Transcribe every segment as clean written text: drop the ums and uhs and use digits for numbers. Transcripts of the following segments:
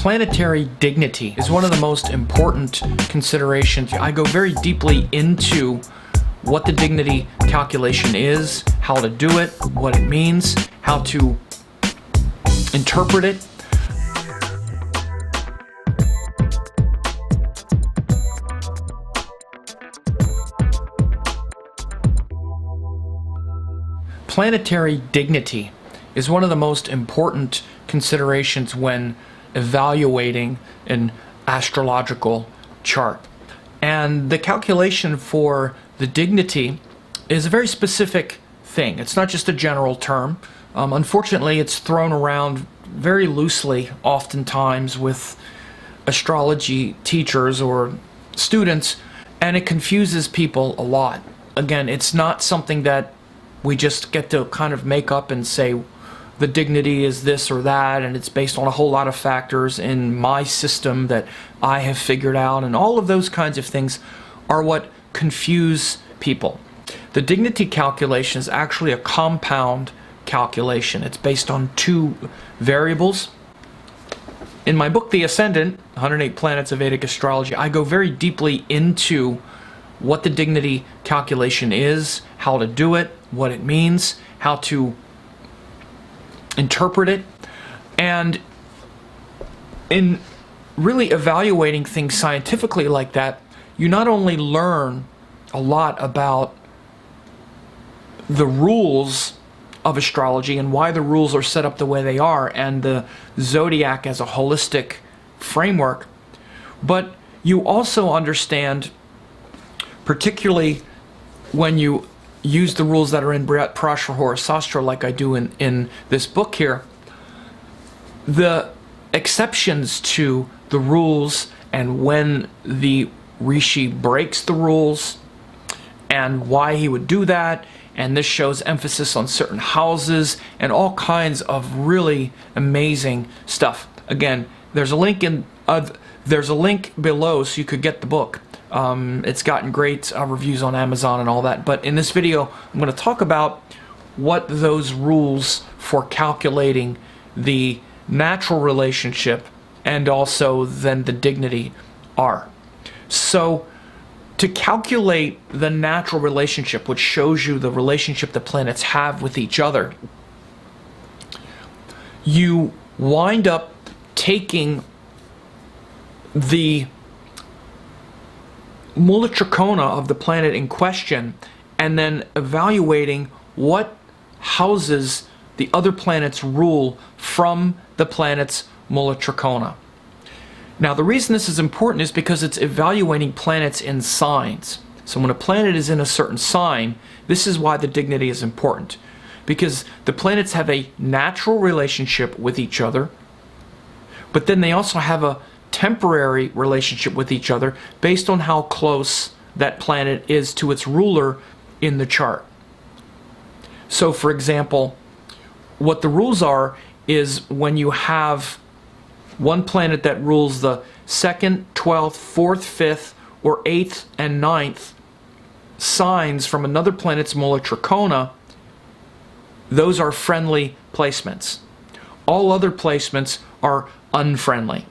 Planetary dignity is one of the most important considerations. I go very deeply into what the dignity calculation is, how to do it, what it means, how to interpret it. Planetary dignity is one of the most important considerations when evaluating an astrological chart. And the calculation for the dignity is a very specific thing. It's not just a general term. Unfortunately, it's thrown around very loosely oftentimes with astrology teachers or students, and it confuses people a lot. Again, it's not something that we just get to kind of make up and say the dignity is this or that, and it's based on a whole lot of factors in my system that I have figured out, and all of those kinds of things are what confuse people. The dignity calculation is actually a compound calculation. It's based on two variables. In my book, The Ascendant, 108 Planets of Vedic Astrology, I go very deeply into what the dignity calculation is, how to do it, what it means, how to interpret it, and in really evaluating things scientifically like that, you not only learn a lot about the rules of astrology and why the rules are set up the way they are and the zodiac as a holistic framework, but you also understand, particularly when you use the rules that are in Brihat Parashara Horasastra like I do in this book here, the exceptions to the rules and when the Rishi breaks the rules and why he would do that, and this shows emphasis on certain houses and all kinds of really amazing stuff. Again, there's a link below so you could get the book. It's gotten great reviews on Amazon and all that, but in this video I'm going to talk about what those rules for calculating the natural relationship and also then the dignity are. So to calculate the natural relationship, which shows you the relationship the planets have with each other, you wind up taking the Mula Trikona of the planet in question and then evaluating what houses the other planets rule from the planet's Mula Trikona. Now, the reason this is important is because it's evaluating planets in signs. So when a planet is in a certain sign, this is why the dignity is important. Because the planets have a natural relationship with each other, but then they also have a temporary relationship with each other based on how close that planet is to its ruler in the chart. So for example, what the rules are is when you have one planet that rules the 2nd, 12th, 4th, 5th, or 8th and 9th signs from another planet's Mula Trikona, those are friendly placements. All other placements are unfriendly.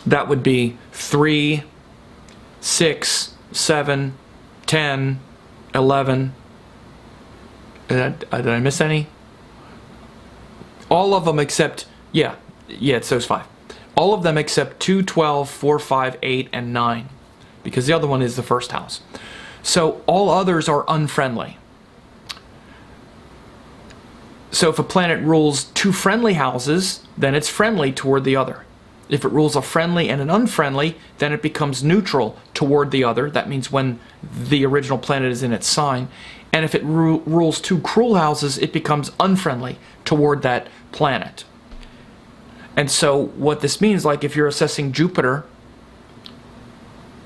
That would be 3, 6, 7, 10, 11. Did I miss any? All of them except, yeah, it's those 5. All of them except 2, 12, 4, 5, 8, and 9. Because the other one is the first house. So all others are unfriendly. So if a planet rules 2 friendly houses, then it's friendly toward the other. If it rules a friendly and an unfriendly, then it becomes neutral toward the other. That means when the original planet is in its sign. And if it rules 2 cruel houses, it becomes unfriendly toward that planet. And so what this means, like if you're assessing Jupiter,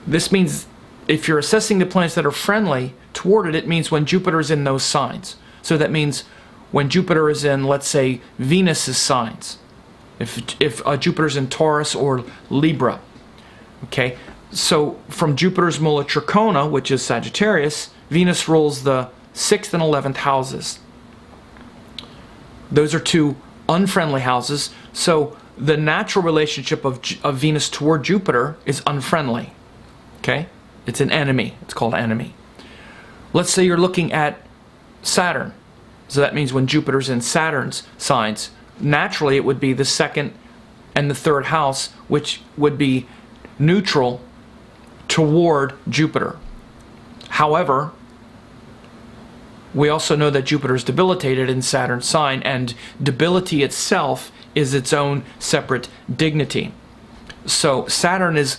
this means if you're assessing the planets that are friendly toward it, it means when Jupiter is in those signs. So that means when Jupiter is in, let's say, Venus's signs. If Jupiter's in Taurus or Libra. Okay, so from Jupiter's Mula Trikona, which is Sagittarius, Venus rules the 6th and 11th houses. Those are 2 unfriendly houses. So the natural relationship of Venus toward Jupiter is unfriendly. Okay? It's an enemy. It's called enemy. Let's say you're looking at Saturn. So that means when Jupiter's in Saturn's signs, naturally it would be the second and the third house, which would be neutral toward Jupiter. However, we also know that Jupiter is debilitated in Saturn's sign, and debility itself is its own separate dignity. So Saturn is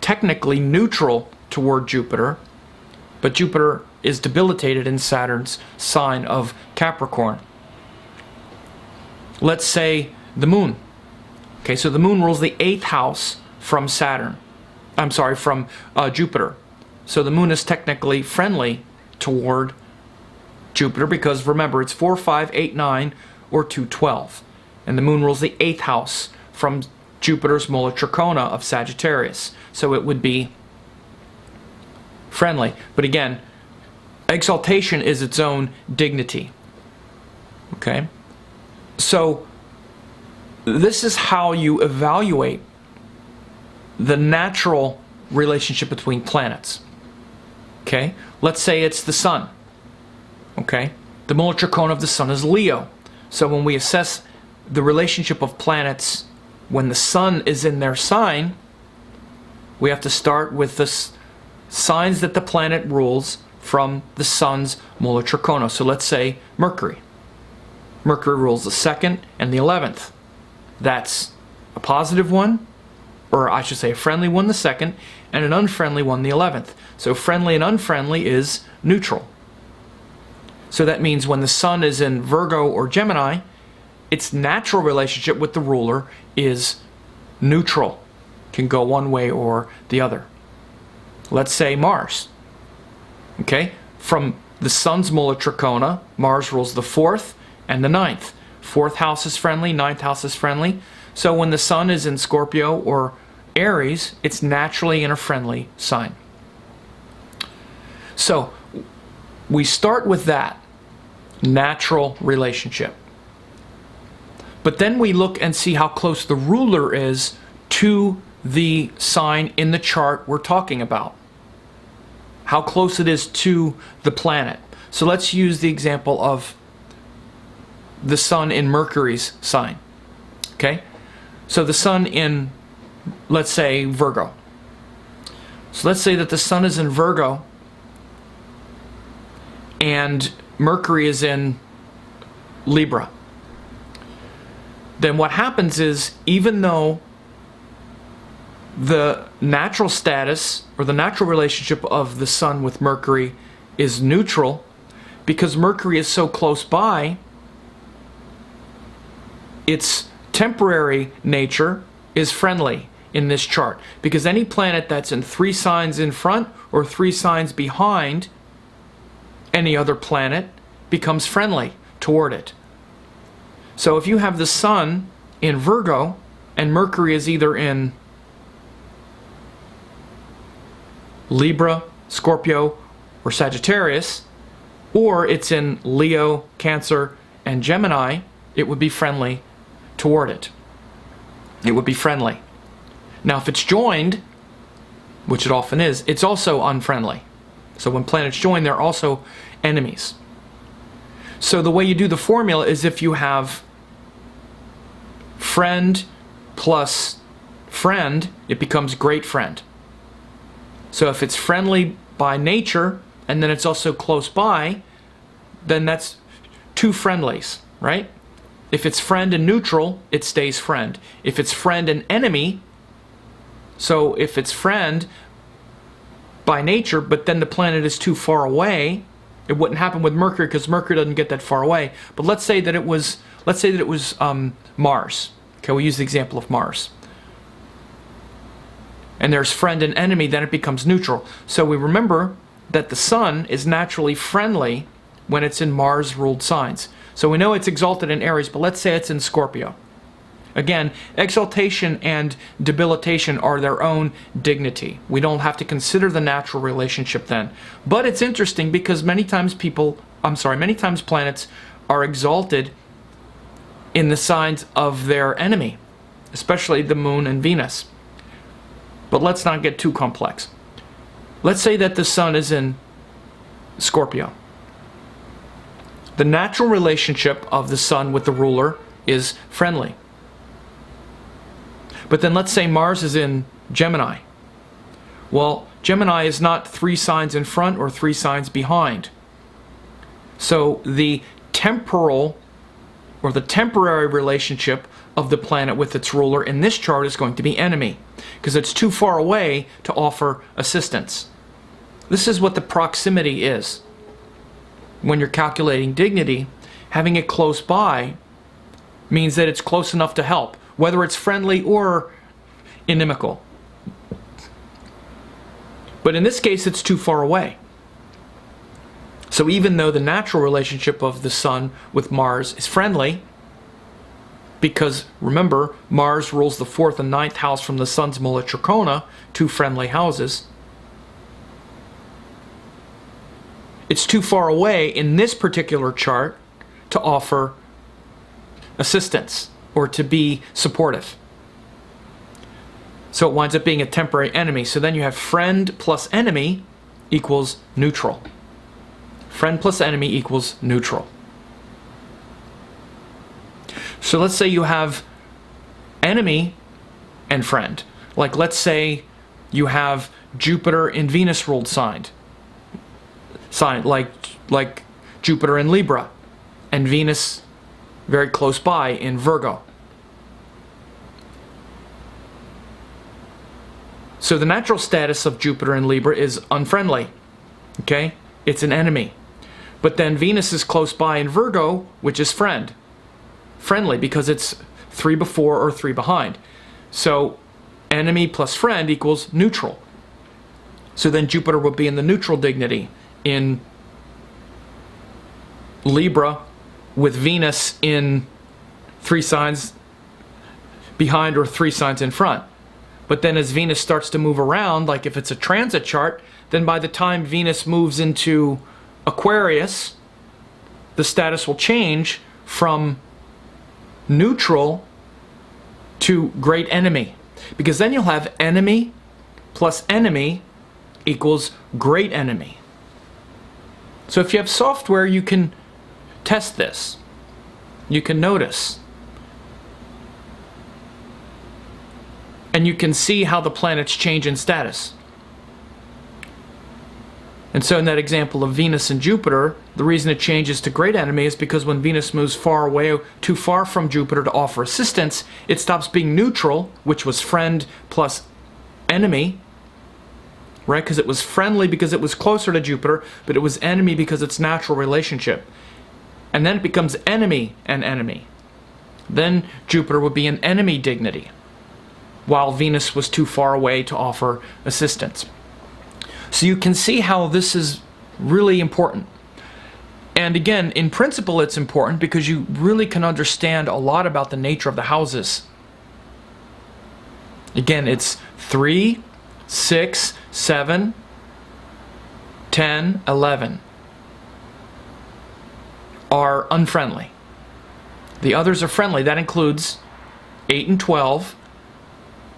technically neutral toward Jupiter, but Jupiter is debilitated in Saturn's sign of Capricorn. Let's say the moon. Okay, so the moon rules the 8th house from Saturn. I'm sorry, from Jupiter. So the moon is technically friendly toward Jupiter because, remember, it's 4, 5, 8, 9, or 2, 12. And the moon rules the 8th house from Jupiter's Mula Trikona of Sagittarius. So it would be friendly. But again, exaltation is its own dignity. Okay? So this is how you evaluate the natural relationship between planets. Okay? Let's say it's the Sun. Okay? The Mula Trikona of the Sun is Leo. So when we assess the relationship of planets when the Sun is in their sign, we have to start with the signs that the planet rules from the Sun's Mula Trikona. So let's say Mercury. Mercury rules the 2nd and the 11th. That's a positive one, or I should say a friendly one, the 2nd, and an unfriendly one, the 11th. So friendly and unfriendly is neutral. So that means when the Sun is in Virgo or Gemini, its natural relationship with the ruler is neutral. Can go one way or the other. Let's say Mars. Okay? From the Sun's Mula Trikona, Mars rules the 4th and the 9th. 4th house is friendly, 9th house is friendly. So when the Sun is in Scorpio or Aries, it's naturally in a friendly sign. So we start with that natural relationship. But then we look and see how close the ruler is to the sign in the chart we're talking about. How close it is to the planet. So let's use the example of the Sun in Mercury's sign. Okay? So the Sun in, let's say, Virgo. So let's say that the Sun is in Virgo and Mercury is in Libra. Then what happens is, even though the natural status or the natural relationship of the Sun with Mercury is neutral, because Mercury is so close by, its temporary nature is friendly in this chart. Because any planet that's in 3 signs in front or 3 signs behind any other planet becomes friendly toward it. So if you have the Sun in Virgo and Mercury is either in Libra, Scorpio, or Sagittarius, or it's in Leo, Cancer, and Gemini, it would be friendly toward it. It would be friendly. Now if it's joined, which it often is, it's also unfriendly. So when planets join, they're also enemies. So the way you do the formula is if you have friend plus friend, it becomes great friend. So if it's friendly by nature, and then it's also close by, then that's 2 friendlies, right? If it's friend and neutral, it stays friend. If it's friend and enemy, so if it's friend by nature, but then the planet is too far away, it wouldn't happen with Mercury because Mercury doesn't get that far away. But let's say that it was Mars. Okay, we'll use the example of Mars. And there's friend and enemy, then it becomes neutral. So we remember that the Sun is naturally friendly when it's in Mars-ruled signs. So we know it's exalted in Aries, but let's say it's in Scorpio. Again, exaltation and debilitation are their own dignity. We don't have to consider the natural relationship then. But it's interesting because many times planets are exalted in the signs of their enemy. especially the moon and Venus. But let's not get too complex. Let's say that the sun is in Scorpio. The natural relationship of the sun with the ruler is friendly. But then let's say Mars is in Gemini. Well, Gemini is not 3 signs in front or 3 signs behind. So the temporal or the temporary relationship of the planet with its ruler in this chart is going to be enemy, because it's too far away to offer assistance. This is what the proximity is. When you're calculating dignity, having it close by means that it's close enough to help, whether it's friendly or inimical. But in this case, it's too far away. So even though the natural relationship of the sun with Mars is friendly, because remember, Mars rules the 4th and 9th house from the sun's Mula Trikona, 2 friendly houses, it's too far away in this particular chart to offer assistance or to be supportive. So it winds up being a temporary enemy. So then you have friend plus enemy equals neutral. Friend plus enemy equals neutral. So let's say you have enemy and friend. Like let's say you have Jupiter in Venus ruled sign like Jupiter in Libra and Venus very close by in Virgo. So the natural status of Jupiter in Libra is unfriendly. Okay? It's an enemy. But then Venus is close by in Virgo, which is friendly because it's 3 before or 3 behind. So enemy plus friend equals neutral. So then Jupiter would be in the neutral dignity in Libra with Venus in 3 signs behind or 3 signs in front. But then as Venus starts to move around, like if it's a transit chart, then by the time Venus moves into Aquarius, the status will change from neutral to great enemy. Because then you'll have enemy plus enemy equals great enemy. So if you have software, you can test this. You can notice. And you can see how the planets change in status. And so in that example of Venus and Jupiter, the reason it changes to great enemy is because when Venus moves far away, too far from Jupiter to offer assistance, it stops being neutral, which was friend plus enemy, right? Because it was friendly because it was closer to Jupiter, but it was enemy because it's natural relationship. And then it becomes enemy and enemy. Then Jupiter would be an enemy dignity, while Venus was too far away to offer assistance. So you can see how this is really important. And again, in principle it's important because you really can understand a lot about the nature of the houses. Again, it's 3, 6, 7, 10, 11 are unfriendly. The others are friendly. That includes 8 and 12.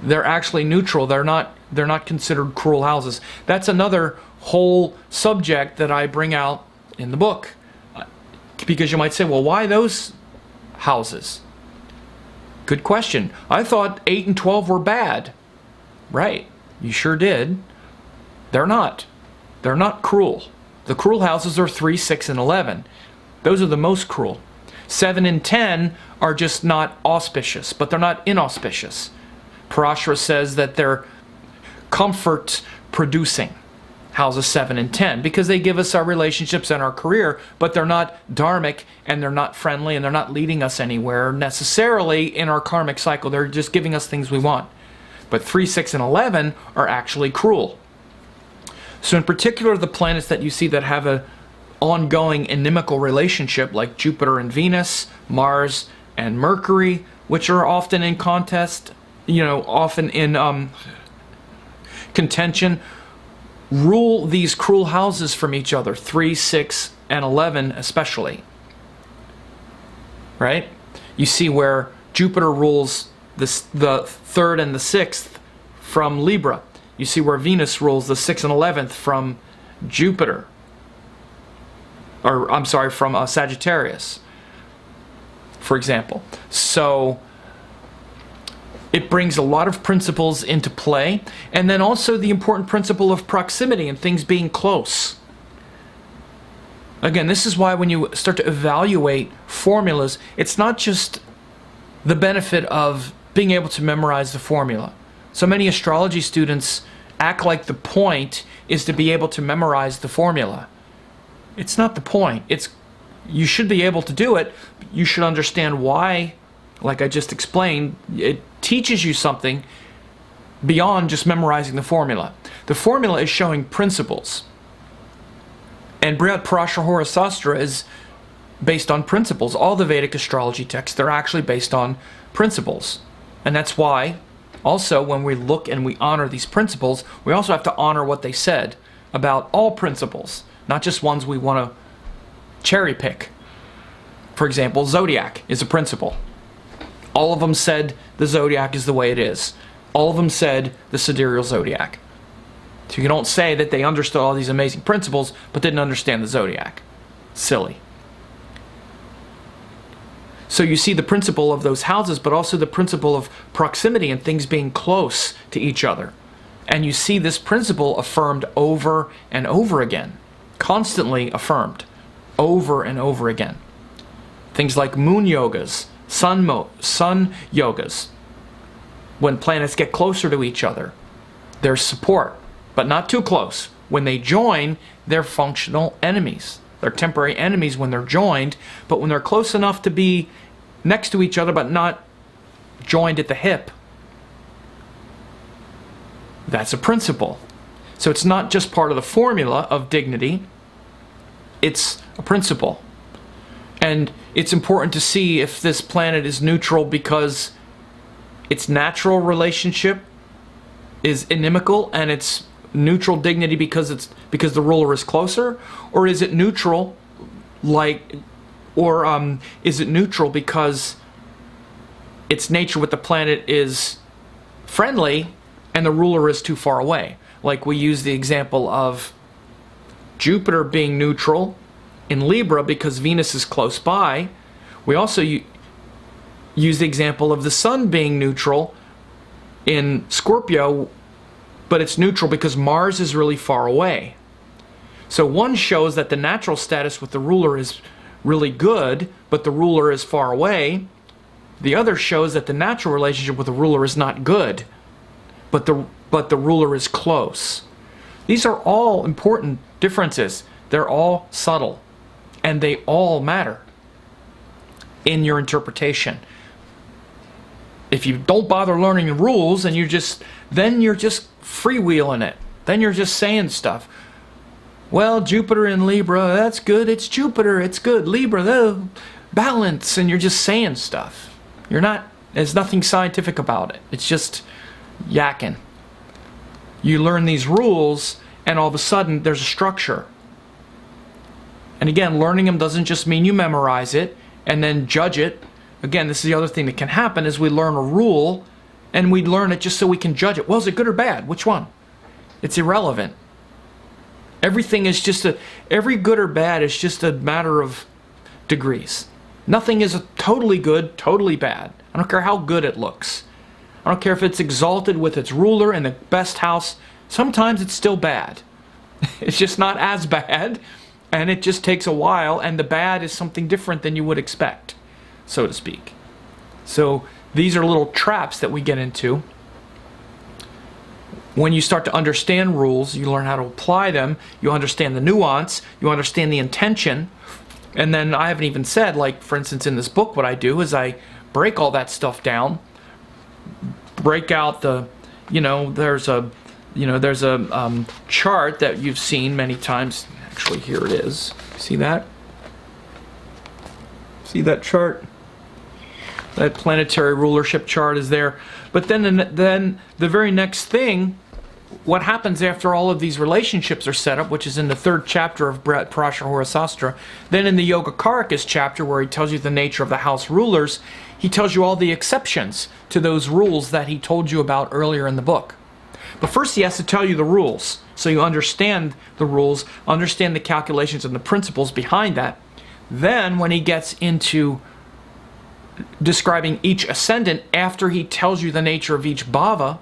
They're actually neutral. They're not considered cruel houses. That's another whole subject that I bring out in the book. Because you might say, well, why those houses? Good question. I thought 8 and 12 were bad. Right. You sure did. They're not. They're not cruel. The cruel houses are 3, 6, and 11. Those are the most cruel. 7 and 10 are just not auspicious, but they're not inauspicious. Parashara says that they're comfort-producing, houses 7 and 10, because they give us our relationships and our career, but they're not dharmic, and they're not friendly, and they're not leading us anywhere necessarily in our karmic cycle. They're just giving us things we want. But 3, 6, and 11 are actually cruel. So in particular, the planets that you see that have an ongoing inimical relationship, like Jupiter and Venus, Mars and Mercury, which are often in contest, often in contention, rule these cruel houses from each other, 3, 6, and 11 especially. Right? You see where Jupiter rules the 3rd and the 6th from Libra. You see where Venus rules the 6th and 11th from Jupiter. Or, I'm sorry, from Sagittarius, for example. So it brings a lot of principles into play. And then also the important principle of proximity and things being close. Again, this is why when you start to evaluate formulas, it's not just the benefit of being able to memorize the formula. So many astrology students act like the point is to be able to memorize the formula. It's not the point. You should be able to do it. You should understand why, like I just explained, it teaches you something beyond just memorizing the formula. The formula is showing principles. And Brihat Parashara Sastra is based on principles. All the Vedic astrology texts, they're actually based on principles. And that's why, also, when we look and we honor these principles, we also have to honor what they said about all principles, not just ones we want to cherry pick. For example, zodiac is a principle. All of them said the zodiac is the way it is. All of them said the sidereal zodiac. So you don't say that they understood all these amazing principles but didn't understand the zodiac. Silly. So you see the principle of those houses, but also the principle of proximity and things being close to each other. And you see this principle affirmed over and over again. Constantly affirmed. Over and over again. Things like moon yogas, sun yogas. When planets get closer to each other, there's support, but not too close. When they join, they're functional enemies. They're temporary enemies when they're joined, but when they're close enough to be next to each other but not joined at the hip, that's a principle. So it's not just part of the formula of dignity, it's a principle. And it's important to see if this planet is neutral because its natural relationship is inimical and its neutral dignity because the ruler is closer, or is it neutral is it neutral because its nature with the planet is friendly and the ruler is too far away? Like we use the example of Jupiter being neutral in Libra because Venus is close by. We also use the example of the Sun being neutral in Scorpio, but it's neutral because Mars is really far away. So one shows that the natural status with the ruler is really good, but the ruler is far away. The other shows that the natural relationship with the ruler is not good, but the ruler is close. These are all important differences. They're all subtle, and they all matter in your interpretation. If you don't bother learning the rules and then you're just freewheeling it. Then you're just saying stuff. Well, Jupiter in Libra, that's good. It's Jupiter, it's good. Libra, balance, and you're just saying stuff. There's nothing scientific about it. It's just yakking. You learn these rules, and all of a sudden, there's a structure. And again, learning them doesn't just mean you memorize it and then judge it. Again, this is the other thing that can happen is we learn a rule and we learn it just so we can judge it. Well, is it good or bad? Which one? It's irrelevant. Everything is every good or bad is just a matter of degrees. Nothing is totally good, totally bad. I don't care how good it looks. I don't care if it's exalted with its ruler in the best house. Sometimes it's still bad. It's just not as bad, and it just takes a while, and the bad is something different than you would expect, so to speak. So these are little traps that we get into. When you start to understand rules, you learn how to apply them, you understand the nuance, you understand the intention, and then I haven't even said, like, for instance, in this book, what I do is I break all that stuff down, break out there's a chart that you've seen many times. Actually, here it is. See that? See that chart? That planetary rulership chart is there. But then the very next thing what happens after all of these relationships are set up, which is in the 3rd chapter of Parashara Sastra, then in the Yogacaricus chapter, where he tells you the nature of the house rulers, he tells you all the exceptions to those rules that he told you about earlier in the book. But first he has to tell you the rules, so you understand the rules, understand the calculations and the principles behind that. Then when he gets into describing each ascendant, after he tells you the nature of each bhava,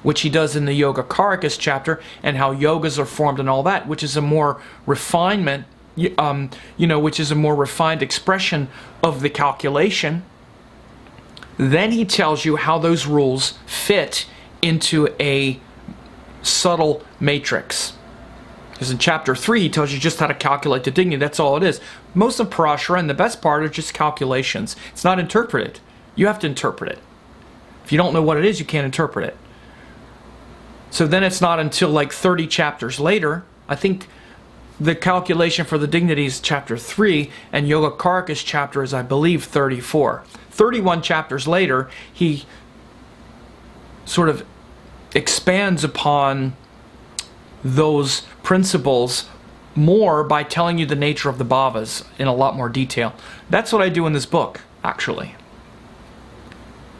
which he does in the Yogacaricus chapter, and how yogas are formed and all that, which is a more refinement, which is a more refined expression of the calculation, then he tells you how those rules fit into a subtle matrix. Because in chapter 3 he tells you just how to calculate the dignity. That's all it is. Most of Parashara, and the best part, are just calculations. It's not interpreted. You have to interpret it. If you don't know what it is, you can't interpret it. So then it's not until like 30 chapters later, I think the calculation for the dignity is chapter 3, and Yogacaricus chapter is, I believe, 34. 31 chapters later, he sort of expands upon those principles more by telling you the nature of the bhavas in a lot more detail. That's what I do in this book, actually.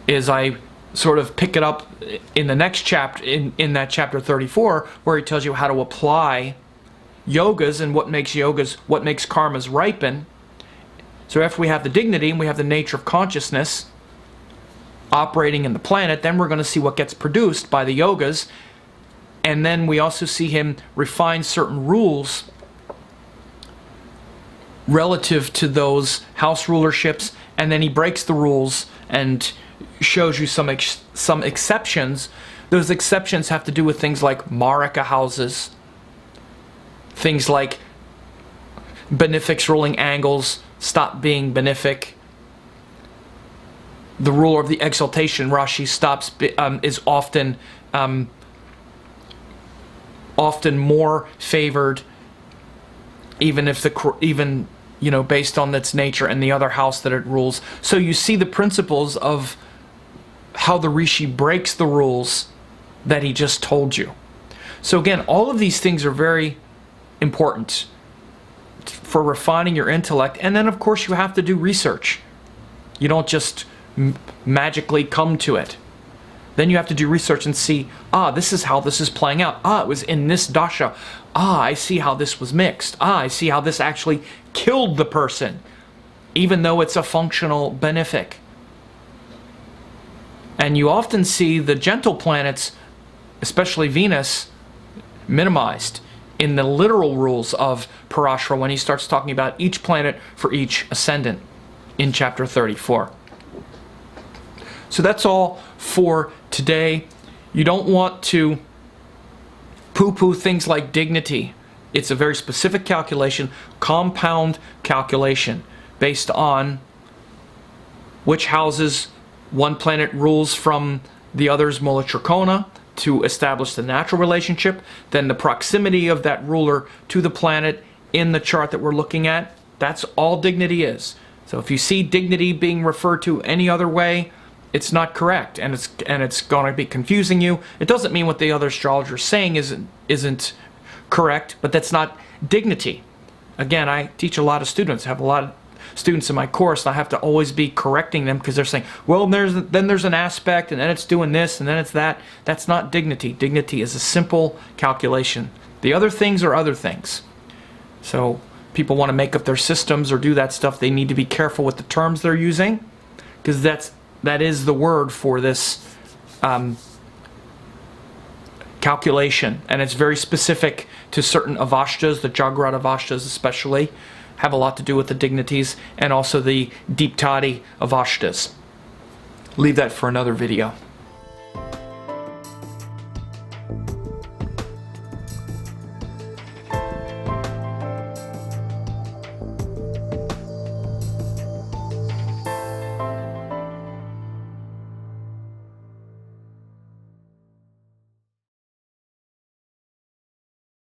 Is I sort of pick it up in the next chapter, in that chapter 34, where he tells you how to apply yogas and what makes karmas ripen. So after we have the dignity and we have the nature of consciousness operating in the planet, then we're going to see what gets produced by the yogas. And then we also see him refine certain rules relative to those house rulerships, and then he breaks the rules and shows you some exceptions. Those exceptions have to do with things like Marika houses, things like benefics ruling angles stop being benefic. The ruler of the exaltation Rashi is often more favored, even based on its nature and the other house that it rules. So you see the principles of how the Rishi breaks the rules that he just told you. So again, all of these things are very important for refining your intellect. And then of course you have to do research. You don't just magically come to it. Then you have to do research and see, this is how this is playing out. It was in this dasha. I see how this was mixed. I see how this actually killed the person, even though it's a functional benefic. And you often see the gentle planets, especially Venus, minimized in the literal rules of Parashara when he starts talking about each planet for each ascendant in chapter 34. So that's all for today. You don't want to poo-poo things like dignity. It's a very specific calculation, compound calculation, based on which houses one planet rules from the other's mula trikona to establish the natural relationship, then the proximity of that ruler to the planet in the chart that we're looking at. That's all dignity is. So if you see dignity being referred to any other way, it's not correct, and it's going to be confusing you. It doesn't mean what the other astrologer is saying isn't correct, but that's not dignity. Again, I teach a lot of students. I have a lot of students in my course, and I have to always be correcting them because they're saying, well, then there's an aspect, and then it's doing this, and then it's that. That's not dignity. Dignity is a simple calculation. The other things are other things. So people want to make up their systems or do that stuff. They need to be careful with the terms they're using, because that is the word for this calculation, and it's very specific to certain avashtas. The Jagrata avashtas especially have a lot to do with the dignities, and also the Deeptati avashtas. Leave that for another video.